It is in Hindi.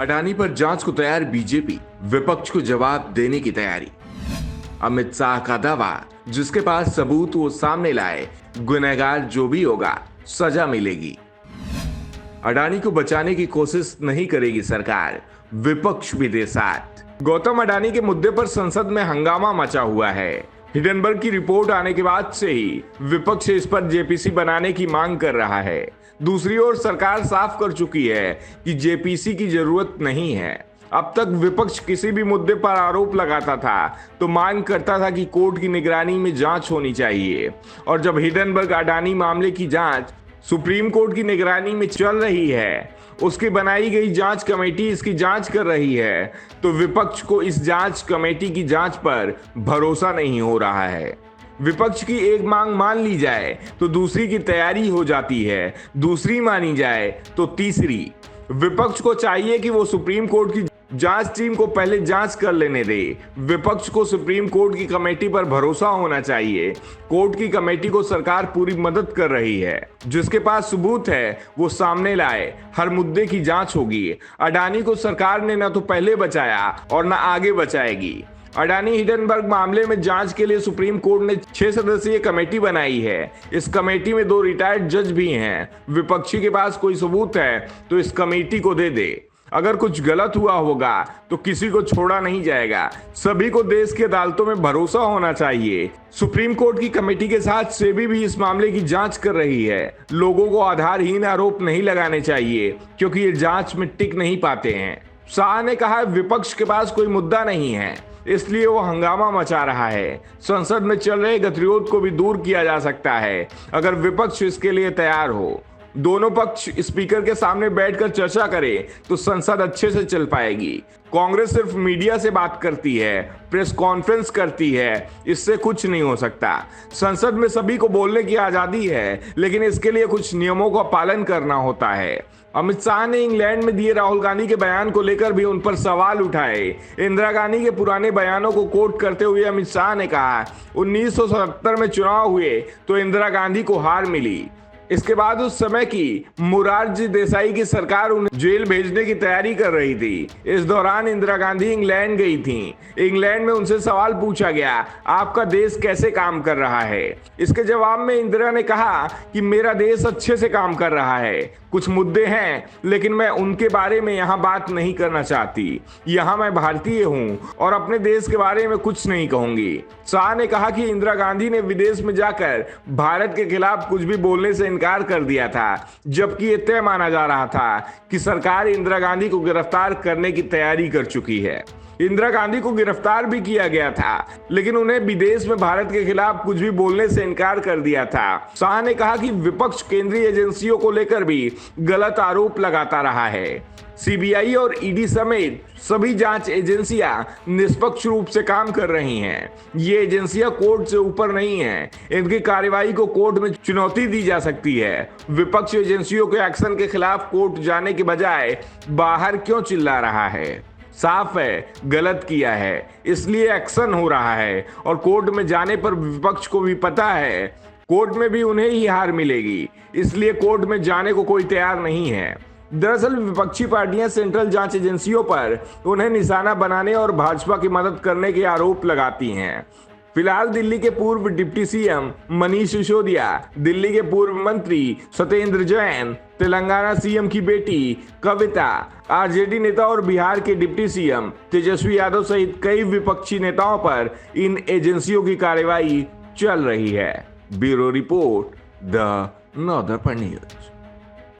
अडानी पर जांच को तैयार बीजेपी, विपक्ष को जवाब देने की तैयारी। अमित शाह का दावा, जिसके पास सबूत वो सामने लाए, गुनहगार जो भी होगा सजा मिलेगी। अडानी को बचाने की कोशिश नहीं करेगी सरकार, विपक्ष भी दे साथ। गौतम अडानी के मुद्दे पर संसद में हंगामा मचा हुआ है। हिडनबर्ग की रिपोर्ट आने के बाद से ही विपक्ष इस पर जेपीसी बनाने की मांग कर रहा है। दूसरी ओर सरकार साफ कर चुकी है कि जेपीसी की जरूरत नहीं है। अब तक विपक्ष किसी भी मुद्दे पर आरोप लगाता था तो मांग करता था कि कोर्ट की निगरानी में जांच होनी चाहिए, और जब हिडनबर्ग अडानी मामले की जांच सुप्रीम कोर्ट की निगरानी में चल रही है, उसकी बनाई गई जांच कमेटी इसकी जांच कर रही है, तो विपक्ष को इस जांच कमेटी की जांच पर भरोसा नहीं हो रहा है। विपक्ष की एक मांग मान ली जाए तो दूसरी की तैयारी हो जाती है, दूसरी मानी जाए तो तीसरी। विपक्ष को चाहिए कि वो सुप्रीम कोर्ट की जांच टीम को पहले जांच कर लेने दे। विपक्ष को सुप्रीम कोर्ट की कमेटी पर भरोसा होना चाहिए। कोर्ट की कमेटी को सरकार पूरी मदद कर रही है। जिसके पास सबूत है वो सामने लाए, हर मुद्दे की जांच होगी। अडानी को सरकार ने न तो पहले बचाया और न आगे बचाएगी। अडानी हिडनबर्ग मामले में जांच के लिए सुप्रीम कोर्ट ने 6 सदस्यीय कमेटी बनाई है। इस कमेटी में 2 रिटायर्ड जज भी हैं। विपक्षी के पास कोई सबूत है तो इस कमेटी को दे दे। अगर कुछ गलत हुआ होगा तो किसी को छोड़ा नहीं जाएगा। सभी को देश की अदालतों में भरोसा होना चाहिए। सुप्रीम कोर्ट की कमेटी के साथ सेबी भी इस मामले की जांच कर रही है। लोगों को आधारहीन आरोप नहीं लगाने चाहिए, क्योंकि ये जांच में टिक नहीं पाते हैं। शाह ने कहा विपक्ष के पास कोई मुद्दा नहीं है, इसलिए वो हंगामा मचा रहा है। संसद में चल रहे गतिरोध को भी दूर किया जा सकता है अगर विपक्ष इसके लिए तैयार हो। दोनों पक्ष स्पीकर के सामने बैठकर चर्चा करें तो संसद अच्छे से चल पाएगी। कांग्रेस सिर्फ मीडिया से बात करती है, प्रेस कॉन्फ्रेंस करती है, इससे कुछ नहीं हो सकता। संसद में सभी को बोलने की आजादी है, लेकिन इसके लिए कुछ नियमों का पालन करना होता है। अमित शाह ने इंग्लैंड में दिए राहुल गांधी के बयान को लेकर भी उन पर सवाल उठाए। इंदिरा गांधी के पुराने बयानों को कोट करते हुए अमित शाह ने कहा 1977 में चुनाव हुए तो इंदिरा गांधी को हार मिली। इसके बाद उस समय की मोरारजी देसाई की सरकार उन्हें जेल भेजने की तैयारी कर रही थी। इस दौरान इंदिरा गांधी इंग्लैंड गई थी। इंग्लैंड में उनसे सवाल पूछा गया, आपका देश कैसे काम कर रहा है? इसके जवाब में इंदिरा ने कहा कि मेरा देश अच्छे से काम कर रहा है। कुछ मुद्दे हैं, लेकिन मैं उनके बारे में यहाँ बात नहीं करना चाहती। यहाँ मैं भारतीय हूँ और अपने देश के बारे में कुछ नहीं कहूंगी। शाह ने कहा कि इंदिरा गांधी ने विदेश में जाकर भारत के खिलाफ कुछ भी बोलने से इनकार कर दिया था, जबकि ये तय माना जा रहा था कि सरकार इंदिरा गांधी को गिरफ्तार करने की तैयारी कर चुकी है। इंदिरा गांधी को गिरफ्तार भी किया गया था, लेकिन उन्हें विदेश में भारत के खिलाफ कुछ भी बोलने से इनकार कर दिया था। शाह ने कहा कि विपक्ष केंद्रीय एजेंसियों को लेकर भी गलत आरोप लगाता रहा है। सीबीआई और ईडी समेत सभी जांच एजेंसियां निष्पक्ष रूप से काम कर रही हैं। ये एजेंसियां कोर्ट से ऊपर नहीं हैं। इनकी कार्रवाई को कोर्ट में चुनौती दी जा सकती है। विपक्ष एजेंसियों के एक्शन के खिलाफ कोर्ट जाने के बजाय बाहर क्यों चिल्ला रहा है? साफ है गलत किया है, इसलिए एक्शन हो रहा है, और कोर्ट में जाने पर विपक्ष को भी पता है कोर्ट में भी उन्हें ही हार मिलेगी, इसलिए कोर्ट में जाने को कोई तैयार नहीं है। दरअसल विपक्षी पार्टियां सेंट्रल जांच एजेंसियों पर उन्हें निशाना बनाने और भाजपा की मदद करने के आरोप लगाती हैं। फिलहाल दिल्ली के पूर्व डिप्टी सीएम मनीष सिसोदिया, दिल्ली के पूर्व मंत्री सत्येंद्र जैन, तेलंगाना सीएम की बेटी कविता, आरजेडी नेता और बिहार के डिप्टी सीएम तेजस्वी यादव सहित कई विपक्षी नेताओं पर इन एजेंसियों की कार्रवाई चल रही है। Bureau report, the northern news.